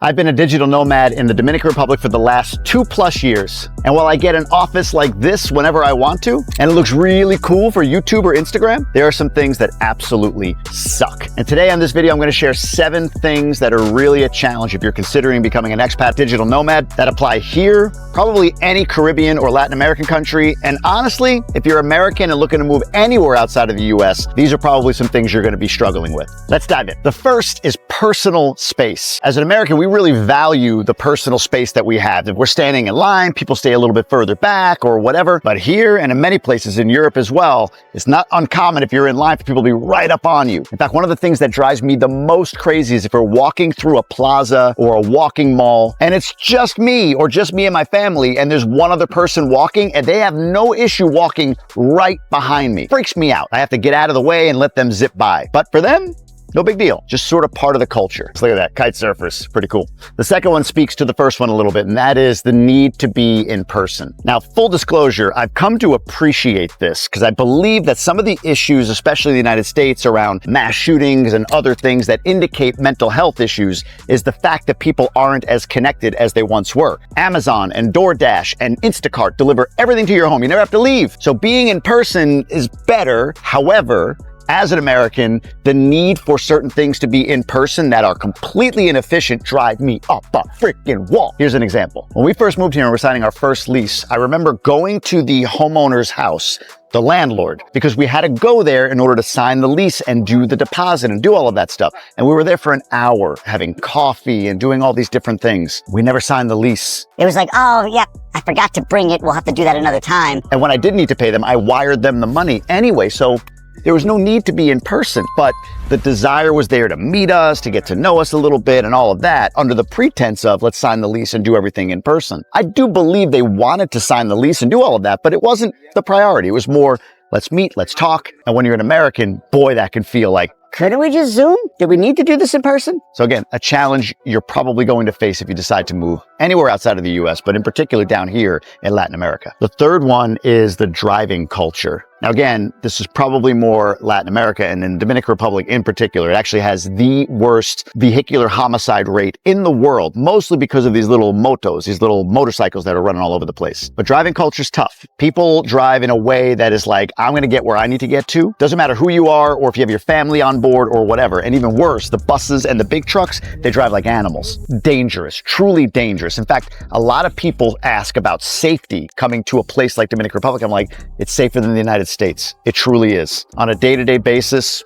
I've been a digital nomad in the Dominican Republic for the last 2+ years. And while I get an office like this whenever I want to, and it looks really cool for YouTube or Instagram, there are some things that absolutely suck. And today on this video, I'm gonna share 7 things that are really a challenge if you're considering becoming an expat digital nomad that apply here, probably any Caribbean or Latin American country. And honestly, if you're American and looking to move anywhere outside of the US, these are probably some things you're gonna be struggling with. Let's dive in. The first is personal space. As an American, we really value the personal space that we have. If we're standing in line, people stay a little bit further back or whatever. But here and in many places in Europe as well, it's not uncommon if you're in line for people to be right up on you. In fact, one of the things that drives me the most crazy is if we're walking through a plaza or a walking mall and it's just me or just me and my family and there's one other person walking and they have no issue walking right behind me. Freaks me out. I have to get out of the way and let them zip by. But for them, no big deal, just sort of part of the culture. So look at that, kite surfers, pretty cool. The second one speaks to the first one a little bit, and that is the need to be in person. Now, full disclosure, I've come to appreciate this because I believe that some of the issues, especially in the United States, around mass shootings and other things that indicate mental health issues is the fact that people aren't as connected as they once were. Amazon and DoorDash and Instacart deliver everything to your home. You never have to leave. So being in person is better. However, as an American, the need for certain things to be in person that are completely inefficient drive me up a freaking wall. Here's an example. When we first moved here and we're signing our first lease, I remember going to the homeowner's house, the landlord, because we had to go there in order to sign the lease and do the deposit and do all of that stuff. And we were there for an hour having coffee and doing all these different things. We never signed the lease. It was like, oh yeah, I forgot to bring it. We'll have to do that another time. And when I did need to pay them, I wired them the money anyway. So there was no need to be in person, but the desire was there to meet us, to get to know us a little bit and all of that under the pretense of let's sign the lease and do everything in person. I do believe they wanted to sign the lease and do all of that, but it wasn't the priority. It was more, let's meet, let's talk. And when you're an American, boy, that can feel like, Couldn't we just Zoom? Did we need to do this in person? so again, a challenge you're probably going to face if you decide to move anywhere outside of the US, but in particular down here in Latin America. The third one is the driving culture. Now again, this is probably more Latin America, and in Dominican Republic in particular, it actually has the worst vehicular homicide rate in the world, mostly because of these little motos, these little motorcycles that are running all over the place. But driving culture is tough. People drive in a way that is like, I'm gonna get where I need to get to. Doesn't matter who you are or if you have your family on board or whatever. And even worse, the buses and the big trucks, they drive like animals. Dangerous, truly dangerous. In fact, a lot of people ask about safety coming to a place like Dominican Republic. I'm like, it's safer than the United States. It truly is. On a day-to-day basis,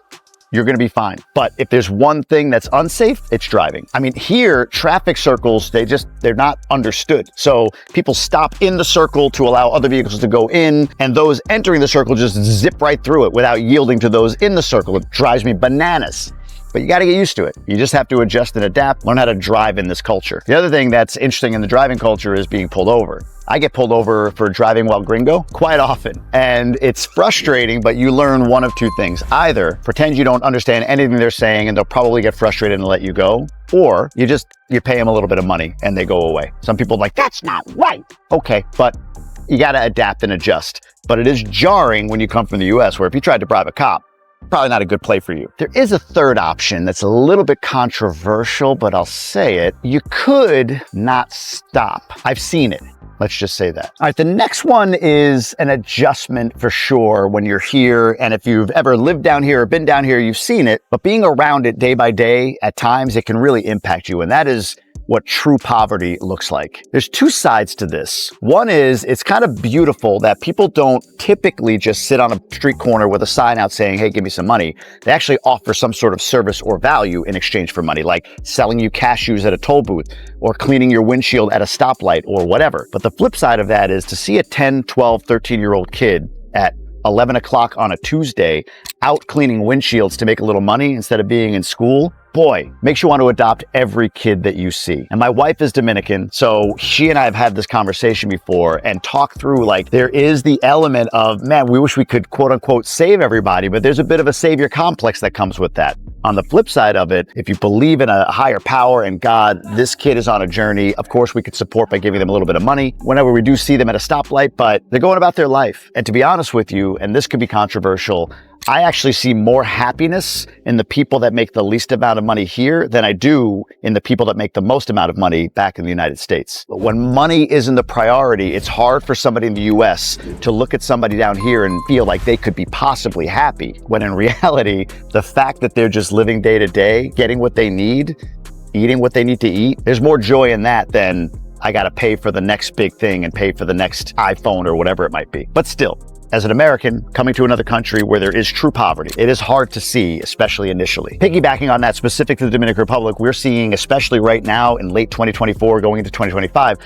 you're gonna be fine. But if there's one thing that's unsafe, it's driving. I mean, here, traffic circles, they're not understood. So people stop in the circle to allow other vehicles to go in, and those entering the circle just zip right through it without yielding to those in the circle. It drives me bananas. But you got to get used to it. You just have to adjust and adapt, learn how to drive in this culture. The other thing that's interesting in the driving culture is being pulled over. I get pulled over for driving while gringo quite often. And it's frustrating, but you learn one of two things. Either pretend you don't understand anything they're saying and they'll probably get frustrated and let you go, or you pay them a little bit of money and they go away. Some people are like, that's not right. Okay, but you got to adapt and adjust. But it is jarring when you come from the US, where if you tried to bribe a cop, probably not a good play for you. There is a third option that's a little bit controversial, but I'll say it. You could not stop. I've seen it. Let's just say that. All right, the next one is an adjustment for sure when you're here. And if you've ever lived down here or been down here, you've seen it. But being around it day by day, at times, it can really impact you. And that is what true poverty looks like. There's 2 sides to this. One is it's kind of beautiful that people don't typically just sit on a street corner with a sign out saying, hey, give me some money. They actually offer some sort of service or value in exchange for money, like selling you cashews at a toll booth or cleaning your windshield at a stoplight or whatever. But the flip side of that is to see a 10, 12, 13-year-old kid at 11 o'clock on a Tuesday out cleaning windshields to make a little money instead of being in school. Boy, makes you want to adopt every kid that you see. And my wife is Dominican, so she and I have had this conversation before and talked through, like, there is the element of, man, we wish we could quote unquote save everybody, but there's a bit of a savior complex that comes with that. On the flip side of it, if you believe in a higher power and God, this kid is on a journey, of course we could support by giving them a little bit of money whenever we do see them at a stoplight, but they're going about their life. And to be honest with you, and this could be controversial, I actually see more happiness in the people that make the least amount of money here than I do in the people that make the most amount of money back in the United States. But when money isn't the priority, it's hard for somebody in the US to look at somebody down here and feel like they could be possibly happy, when in reality, the fact that they're just living day to day, getting what they need, eating what they need to eat, there's more joy in that than I got to pay for the next big thing and pay for the next iPhone or whatever it might be. But still, as an American coming to another country where there is true poverty, it is hard to see, especially initially. Piggybacking on that, specific to the Dominican Republic, we're seeing, especially right now in late 2024, going into 2025,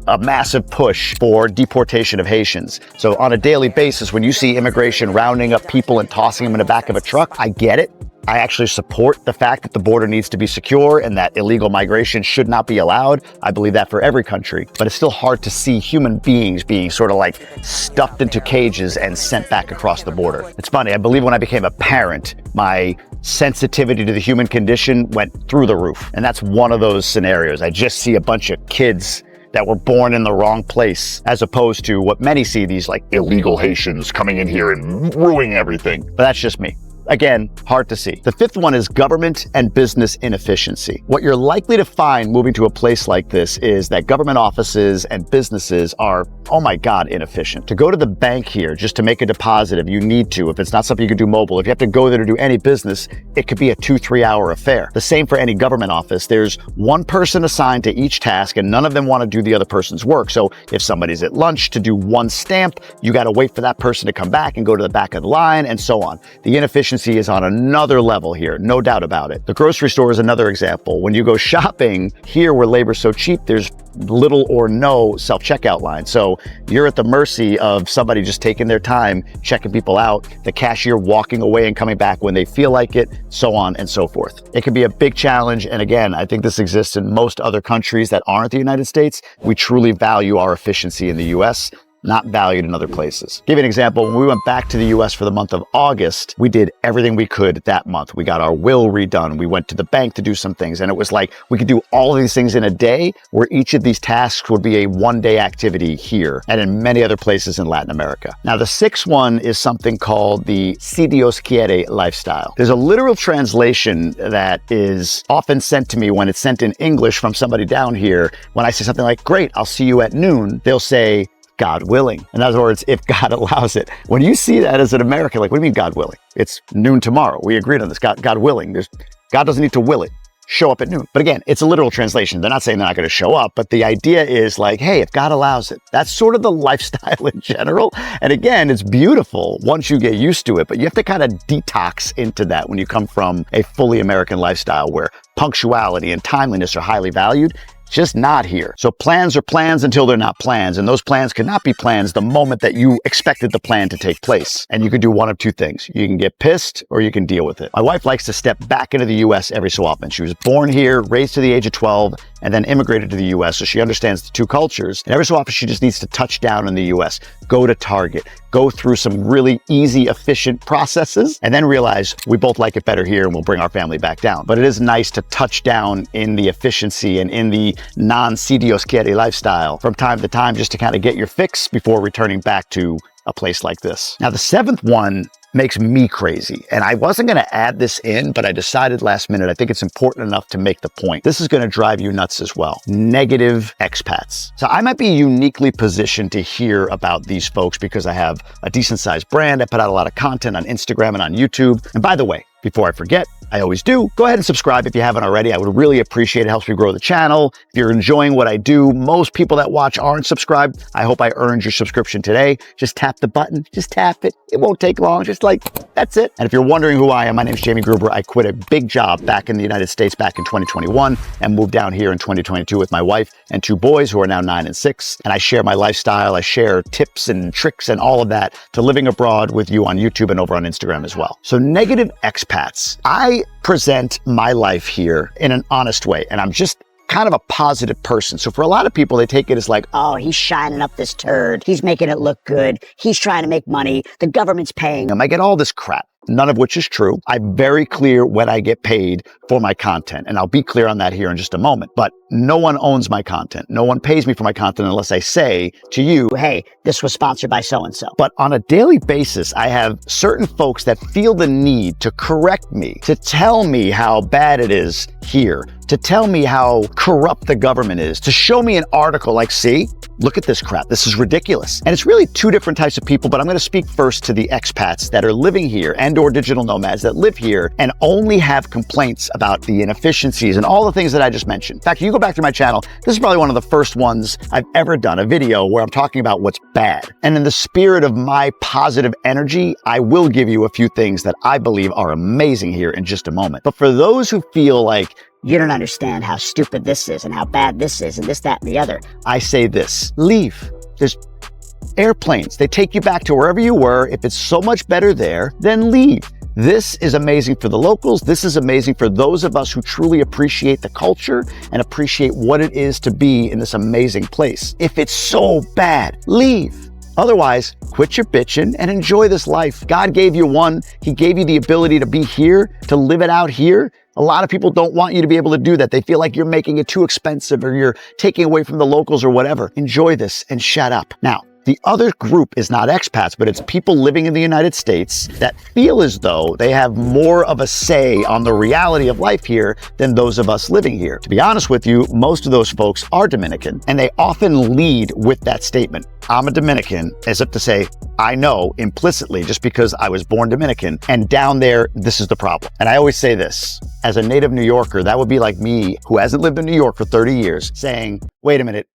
a massive push for deportation of Haitians. So on a daily basis, when you see immigration rounding up people and tossing them in the back of a truck, I get it. I actually support the fact that the border needs to be secure and that illegal migration should not be allowed. I believe that for every country, but it's still hard to see human beings being sort of like stuffed into cages and sent back across the border. It's funny, I believe when I became a parent, my sensitivity to the human condition went through the roof. And that's one of those scenarios. I just see a bunch of kids that were born in the wrong place, as opposed to what many see, these like illegal Haitians coming in here and ruining everything. But that's just me. Again, hard to see. The fifth one is government and business inefficiency. What you're likely to find moving to a place like this is that government offices and businesses are, oh my God, inefficient. To go to the bank here just to make a deposit if you need to, if it's not something you can do mobile, if you have to go there to do any business, it could be a 2-3 hour affair. The same for any government office. There's one person assigned to each task and none of them want to do the other person's work. So if somebody's at lunch to do one stamp, you got to wait for that person to come back and go to the back of the line and so on. The inefficiency is on another level here, no doubt about it. The grocery store is another example. When you go shopping here where labor's so cheap, there's little or no self-checkout line. So you're at the mercy of somebody just taking their time, checking people out, the cashier walking away and coming back when they feel like it, so on and so forth. It can be a big challenge. And again, I think this exists in most other countries that aren't the United States. We truly value our efficiency in the US, not valued in other places. Give you an example. When we went back to the US for the month of August, we did everything we could that month. We got our will redone. We went to the bank to do some things. And it was like, we could do all of these things in a day, where each of these tasks would be a one-day activity here and in many other places in Latin America. Now, the sixth one is something called the cidos quiere lifestyle. There's a literal translation that is often sent to me when it's sent in English from somebody down here. When I say something like, great, I'll see you at noon, they'll say, God willing. In other words, if God allows it. When you see that as an American, like, what do you mean God willing? It's noon tomorrow. We agreed on this. God willing. God doesn't need to will it. Show up at noon. But again, it's a literal translation. They're not saying they're not going to show up, but the idea is like, hey, if God allows it. That's sort of the lifestyle in general. And again, it's beautiful once you get used to it, but you have to kind of detox into that when you come from a fully American lifestyle where punctuality and timeliness are highly valued. Just not here. So plans are plans until they're not plans. And those plans cannot be plans the moment that you expected the plan to take place. And you can do one of two things. You can get pissed or you can deal with it. My wife likes to step back into the US every so often. She was born here, raised to the age of 12, and then immigrated to the US. So she understands the two cultures. And every so often she just needs to touch down in the US, go to Target, go through some really easy, efficient processes, and then realize we both like it better here and we'll bring our family back down. But it is nice to touch down in the efficiency and in the non-cidos quiere lifestyle from time to time, just to kind of get your fix before returning back to a place like this. Now, the seventh one makes me crazy. And I wasn't going to add this in, but I decided last minute, I think it's important enough to make the point. This is going to drive you nuts as well. Negative expats. So I might be uniquely positioned to hear about these folks because I have a decent sized brand. I put out a lot of content on Instagram and on YouTube. And by the way, before I forget, I always do, go ahead and subscribe if you haven't already. I would really appreciate it. It helps me grow the channel. If you're enjoying what I do, most people that watch aren't subscribed. I hope I earned your subscription today. Just tap the button, just tap it. It won't take long, just like, that's it. And if you're wondering who I am, my name is Jamie Gruber. I quit a big job back in the United States back in 2021 and moved down here in 2022 with my wife and two boys who are now 9 and 6. And I share my lifestyle. I share tips and tricks and all of that to living abroad with you on YouTube and over on Instagram as well. So negative expats. I present my life here in an honest way, and I'm just kind of a positive person. So for a lot of people, they take it as like, Oh, he's shining up this turd. He's making it look good. He's trying to make money. The government's paying him. I get all this crap. none of which is true. I'm very clear when I get paid for my content, and I'll be clear on that here in just a moment. But no one owns my content. No one pays me for my content unless I say to you, Hey, this was sponsored by so-and-so. but on a daily basis, I have certain folks that feel the need to correct me, to tell me how bad it is here, to tell me how corrupt the government is, to show me an article like, see, look at this crap. This is ridiculous. And it's really two different types of people, but I'm going to speak first to the expats that are living here and or digital nomads that live here and only have complaints about the inefficiencies and all the things that I just mentioned. In fact, you go back to my channel, this is probably one of the first ones I've ever done, a video where I'm talking about what's bad. And in the spirit of my positive energy, I will give you a few things that I believe are amazing here in just a moment. But for those who feel like, You don't understand how stupid this is and how bad this is and this, that, and the other, I say this, leave. There's airplanes. They take you back to wherever you were. If it's so much better there, then leave. This is amazing for the locals. This is amazing for those of us who truly appreciate the culture and appreciate what it is to be in this amazing place. If it's so bad, leave. Otherwise, quit your bitching and enjoy this life. God gave you one. He gave you the ability to be here, to live it out here. A lot of people don't want you to be able to do that. They feel like you're making it too expensive or you're taking away from the locals or whatever. Enjoy this and shut up. Now, the other group is not expats, but it's people living in the United States that feel as though they have more of a say on the reality of life here than those of us living here. To be honest with you, most of those folks are Dominican, and they often lead with that statement, I'm a Dominican, as if to say, I know implicitly just because I was born Dominican, and down there, this is the problem. And I always say this, as a native New Yorker, that would be like me, who hasn't lived in New York for 30 years, saying, wait a minute,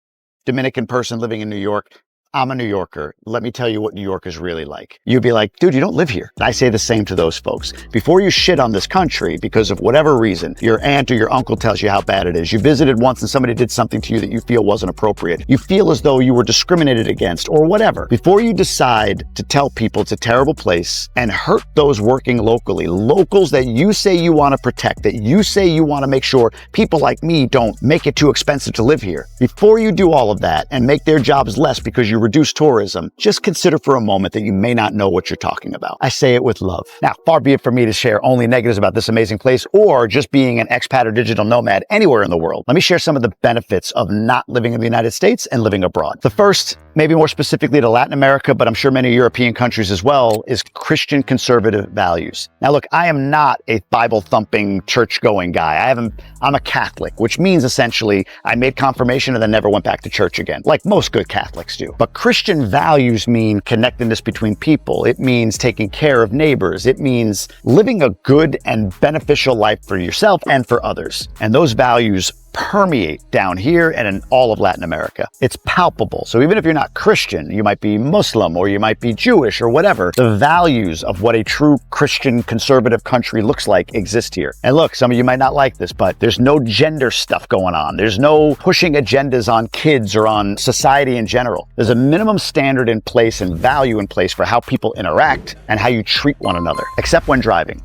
Dominican person living in New York, I'm a New Yorker. Let me tell you what New York is really like. You'd be like, dude, you don't live here. I say the same to those folks. Before you shit on this country, because of whatever reason, your aunt or your uncle tells you how bad it is. You visited once and somebody did something to you that you feel wasn't appropriate. You feel as though you were discriminated against or whatever. Before you decide to tell people it's a terrible place and hurt those working locally, locals that you say you want to protect, that you say you want to make sure people like me don't make it too expensive to live here. Before you do all of that and make their jobs less because you reduce tourism, just consider for a moment that you may not know what you're talking about. I say it with love. Now, far be it from me to share only negatives about this amazing place or just being an expat or digital nomad anywhere in the world. Let me share some of the benefits of not living in the United States and living abroad. The first, maybe more specifically to Latin America, but I'm sure many European countries as well, is Christian conservative values. Now, look, I am not a Bible-thumping, church-going guy. I'm a Catholic, which means essentially I made confirmation and then never went back to church again, like most good Catholics do. But Christian values mean connectedness between people. It means taking care of neighbors. It means living a good and beneficial life for yourself and for others. And those values permeate down here and in all of Latin America. It's palpable. So even if you're not Christian, you might be Muslim or you might be Jewish or whatever, the values of what a true Christian conservative country looks like exist here. And look, some of you might not like this, but there's no gender stuff going on. There's no pushing agendas on kids or on society in general. There's a minimum standard in place and value in place for how people interact and how you treat one another, except when driving.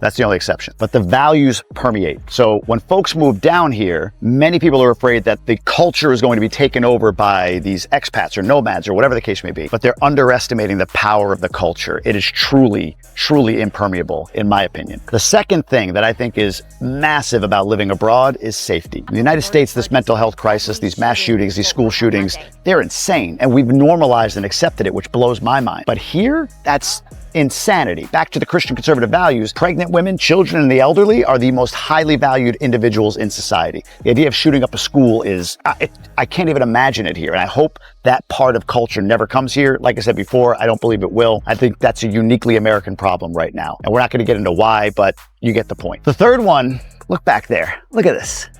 That's the only exception. But the values permeate. So when folks move down here, many people are afraid that the culture is going to be taken over by these expats or nomads or whatever the case may be. But they're underestimating the power of the culture. It is truly, truly impermeable, in my opinion. The second thing that I think is massive about living abroad is safety. In the United States, this mental health crisis, these mass shootings, these school shootings, they're insane. And we've normalized and accepted it, which blows my mind. But here, that's insanity. Back to the Christian conservative values, pregnant women, children, and the elderly are the most highly valued individuals in society. The idea of shooting up a school is, I can't even imagine it here. And I hope that part of culture never comes here. Like I said before, I don't believe it will. I think that's a uniquely American problem right now. And we're not going to get into why, but you get the point. The third one, look back there. Look at this,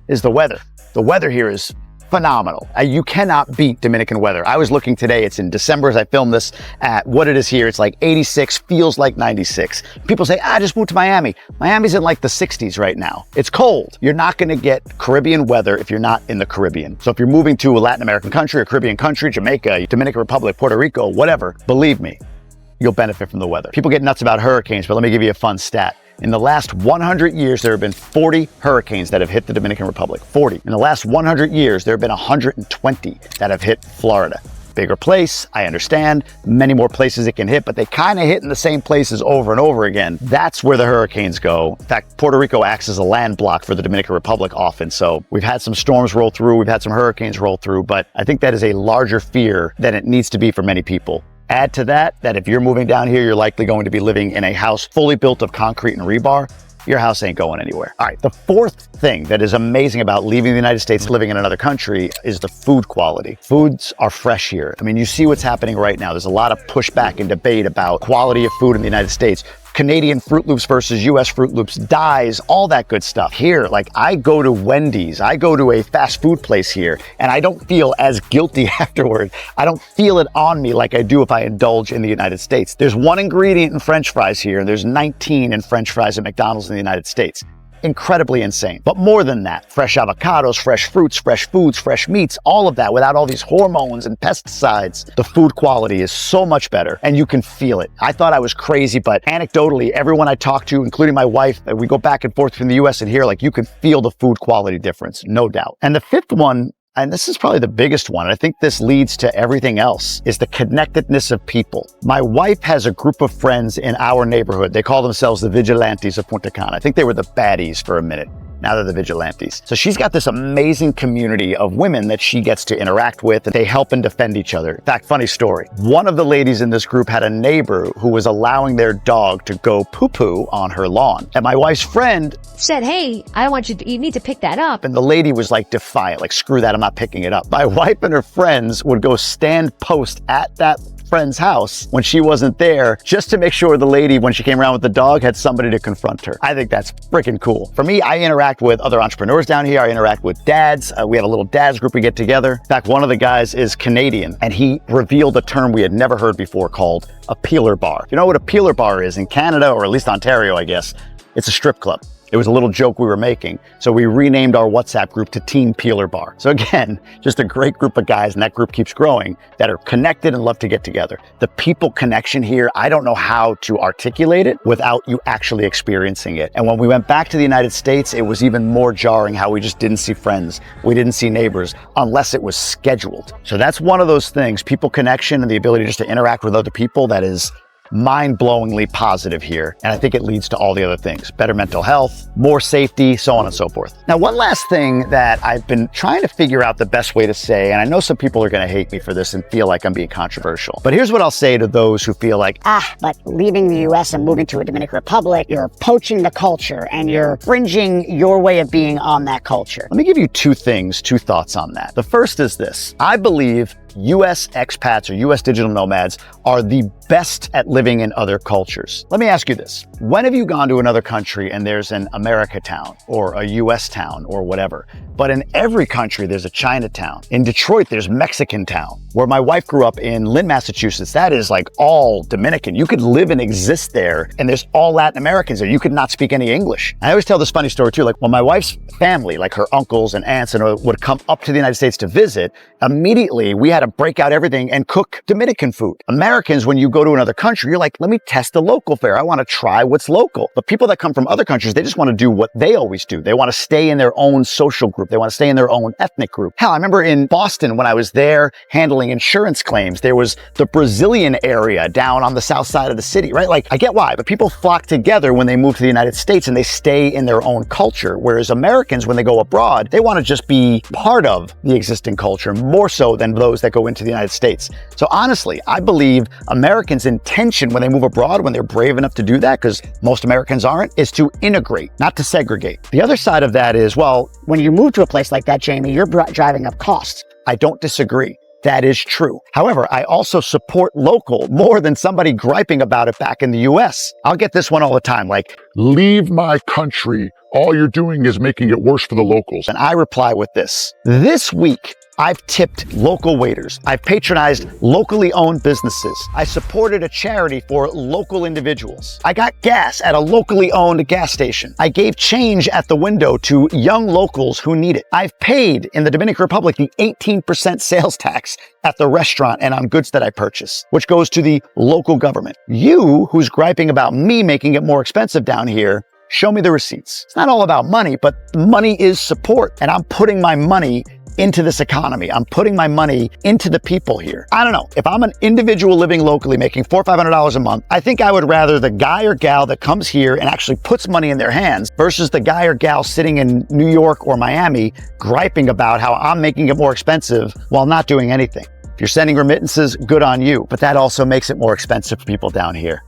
is the weather. The weather here is phenomenal. You cannot beat Dominican weather. I was looking today, it's in December as I filmed this, at what it is here. It's like 86, feels like 96. People say, I just moved to Miami. Miami's in like the 60s right now. It's cold. You're not gonna get Caribbean weather if you're not in the Caribbean. So if you're moving to a Latin American country, a Caribbean country, Jamaica, Dominican Republic, Puerto Rico, whatever, believe me, you'll benefit from the weather. People get nuts about hurricanes, but let me give you a fun stat. In the last 100 years, there have been 40 hurricanes that have hit the Dominican Republic. 40. In the last 100 years, there have been 120 that have hit Florida. Bigger place, I understand. Many more places it can hit, but they kind of hit in the same places over and over again. That's where the hurricanes go. In fact, Puerto Rico acts as a land block for the Dominican Republic often. So we've had some storms roll through, we've had some hurricanes roll through, but I think that is a larger fear than it needs to be for many people. Add to that if you're moving down here, you're likely going to be living in a house fully built of concrete and rebar. Your house ain't going anywhere. All right, the fourth thing that is amazing about leaving the United States, living in another country, is the food quality. Foods are fresh here. I mean, you see what's happening right now. There's a lot of pushback and debate about quality of food in the United States. Canadian Fruit Loops versus US Fruit Loops, dyes, all that good stuff. Here, like I go to Wendy's, I go to a fast food place here, and I don't feel as guilty afterward. I don't feel it on me like I do if I indulge in the United States. There's one ingredient in French fries here, and there's 19 in French fries at McDonald's in the United States. Incredibly insane. But more than that, fresh avocados, fresh fruits, fresh foods, fresh meats, all of that without all these hormones and pesticides. The food quality is so much better and you can feel it. I thought I was crazy, but anecdotally, everyone I talk to, including my wife, we go back and forth from the US and here, like you can feel the food quality difference, no doubt. And the fifth one, and this is probably the biggest one, I think this leads to everything else, is the connectedness of people. My wife has a group of friends in our neighborhood. They call themselves the Vigilantes of Punta Cana. I think they were the baddies for a minute. Now they're the Vigilantes. So she's got this amazing community of women that she gets to interact with, and they help and defend each other. In fact, funny story. One of the ladies in this group had a neighbor who was allowing their dog to go poo-poo on her lawn. And my wife's friend said, hey, I want you need to pick that up. And the lady was like defiant, like, screw that, I'm not picking it up. My wife and her friends would go stand post at that friend's house when she wasn't there, just to make sure the lady, when she came around with the dog, had somebody to confront her. I think that's freaking cool. For me, I interact with other entrepreneurs down here. I interact with dads. We have a little dads group we get together. In fact, one of the guys is Canadian, and he revealed a term we had never heard before called a peeler bar. You know what a peeler bar is in Canada, or at least Ontario, I guess? It's a strip club. It was a little joke we were making. So we renamed our WhatsApp group to Team Peeler Bar. So again, just a great group of guys, and that group keeps growing, that are connected and love to get together. The people connection here, I don't know how to articulate it without you actually experiencing it. And when we went back to the United States, it was even more jarring how we just didn't see friends. We didn't see neighbors unless it was scheduled. So that's one of those things, people connection and the ability just to interact with other people, that is mind-blowingly positive here. And I think it leads to all the other things: better mental health, more safety, so on and so forth. Now, one last thing that I've been trying to figure out the best way to say, and I know some people are going to hate me for this and feel like I'm being controversial, but here's what I'll say to those who feel like, but leaving the US and moving to a Dominican Republic, you're poaching the culture and you're fringing your way of being on that culture. Let me give you two thoughts on that. The first is this: I believe US expats or US digital nomads are the best at living in other cultures. Let me ask you this. When have you gone to another country and there's an America town or a US town or whatever? But in every country, there's a Chinatown. In Detroit, there's Mexican town. Where my wife grew up in Lynn, Massachusetts, that is like all Dominican. You could live and exist there, and there's all Latin Americans there. You could not speak any English. I always tell this funny story too. Like when my wife's family, like her uncles and aunts, and would come up to the United States to visit, immediately we had to break out everything and cook Dominican food. Americans, when you go to another country, you're like, let me test the local fare. I want to try what's local. But people that come from other countries, they just want to do what they always do. They want to stay in their own social group. They want to stay in their own ethnic group. Hell, I remember in Boston when I was there handling insurance claims, there was the Brazilian area down on the south side of the city, right? Like, I get why, but people flock together when they move to the United States and they stay in their own culture. Whereas Americans, when they go abroad, they want to just be part of the existing culture more so than those that go into the United States. So honestly, I believe Americans' intention when they move abroad, when they're brave enough to do that, because most Americans aren't, is to integrate, not to segregate. The other side of that is, well, When you move to a place like that, Jamie, you're driving up costs. I don't disagree. That is true. However, I also support local more than somebody griping about it back in the US. I'll get this one all the time, like, leave my country. All you're doing is making it worse for the locals. and I reply with this. This week, I've tipped local waiters. I've patronized locally owned businesses. I supported a charity for local individuals. I got gas at a locally owned gas station. I gave change at the window to young locals who need it. I've paid in the Dominican Republic the 18% sales tax at the restaurant and on goods that I purchase, which goes to the local government. You, who's griping about me making it more expensive down here, show me the receipts. It's not all about money, but money is support. And I'm putting my money into this economy. I'm putting my money into the people here. I don't know. If I'm an individual living locally making $400 or $500 a month, I think I would rather the guy or gal that comes here and actually puts money in their hands versus the guy or gal sitting in New York or Miami griping about how I'm making it more expensive while not doing anything. If you're sending remittances, good on you, but that also makes it more expensive for people down here.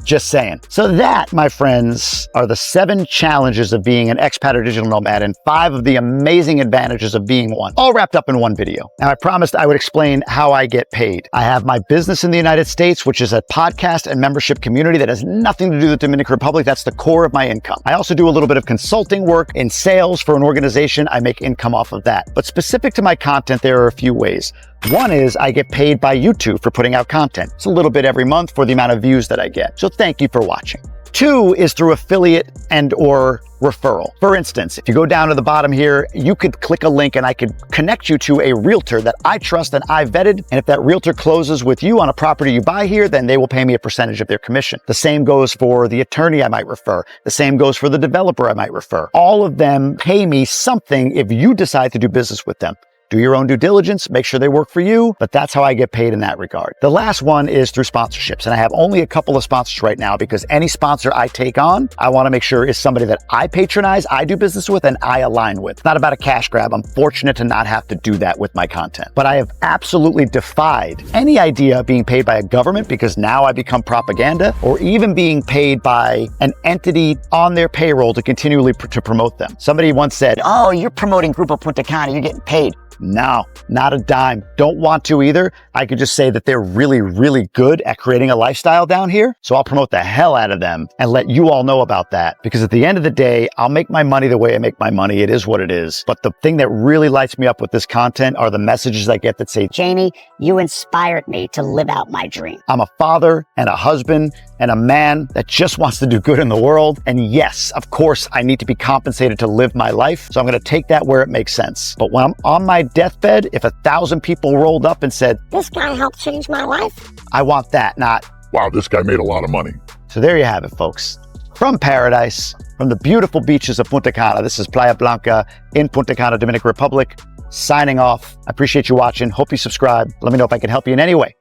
Just saying. So that, my friends, are the 7 challenges of being an expat or digital nomad and 5 of the amazing advantages of being one, all wrapped up in one video. Now, I promised I would explain how I get paid. I have my business in the United States, which is a podcast and membership community that has nothing to do with the Dominican Republic. That's the core of my income. I also do a little bit of consulting work in sales for an organization. I make income off of that. But specific to my content, there are a few ways. One is I get paid by YouTube for putting out content. It's a little bit every month for the amount of views that I get. So thank you for watching. 2 is through affiliate and or referral. For instance, if you go down to the bottom here, you could click a link and I could connect you to a realtor that I trust and I vetted. And if that realtor closes with you on a property you buy here, then they will pay me a percentage of their commission. The same goes for the attorney I might refer. The same goes for the developer I might refer. All of them pay me something if you decide to do business with them. Do your own due diligence, make sure they work for you, but that's how I get paid in that regard. The last one is through sponsorships, and I have only a couple of sponsors right now because any sponsor I take on, I want to make sure is somebody that I patronize, I do business with, and I align with. It's not about a cash grab. I'm fortunate to not have to do that with my content. But I have absolutely defied any idea of being paid by a government because now I become propaganda, or even being paid by an entity on their payroll to continually to promote them. Somebody once said, "Oh, you're promoting Gruber Punta Cana, you're getting paid." No, not a dime. Don't want to either. I could just say that they're really, really good at creating a lifestyle down here. So I'll promote the hell out of them and let you all know about that. Because at the end of the day, I'll make my money the way I make my money. It is what it is. But the thing that really lights me up with this content are the messages I get that say, Jamie, you inspired me to live out my dream. I'm a father and a husband and a man that just wants to do good in the world. And yes, of course, I need to be compensated to live my life. So I'm going to take that where it makes sense. But when I'm on my deathbed, if 1,000 people rolled up and said, "This guy helped change my life," I want that, not, Wow, this guy made a lot of money. So there you have it, folks. From paradise, from the beautiful beaches of Punta Cana, this is Playa Blanca in Punta Cana, Dominican Republic, signing off. I appreciate you watching. Hope you subscribe. Let me know if I can help you in any way.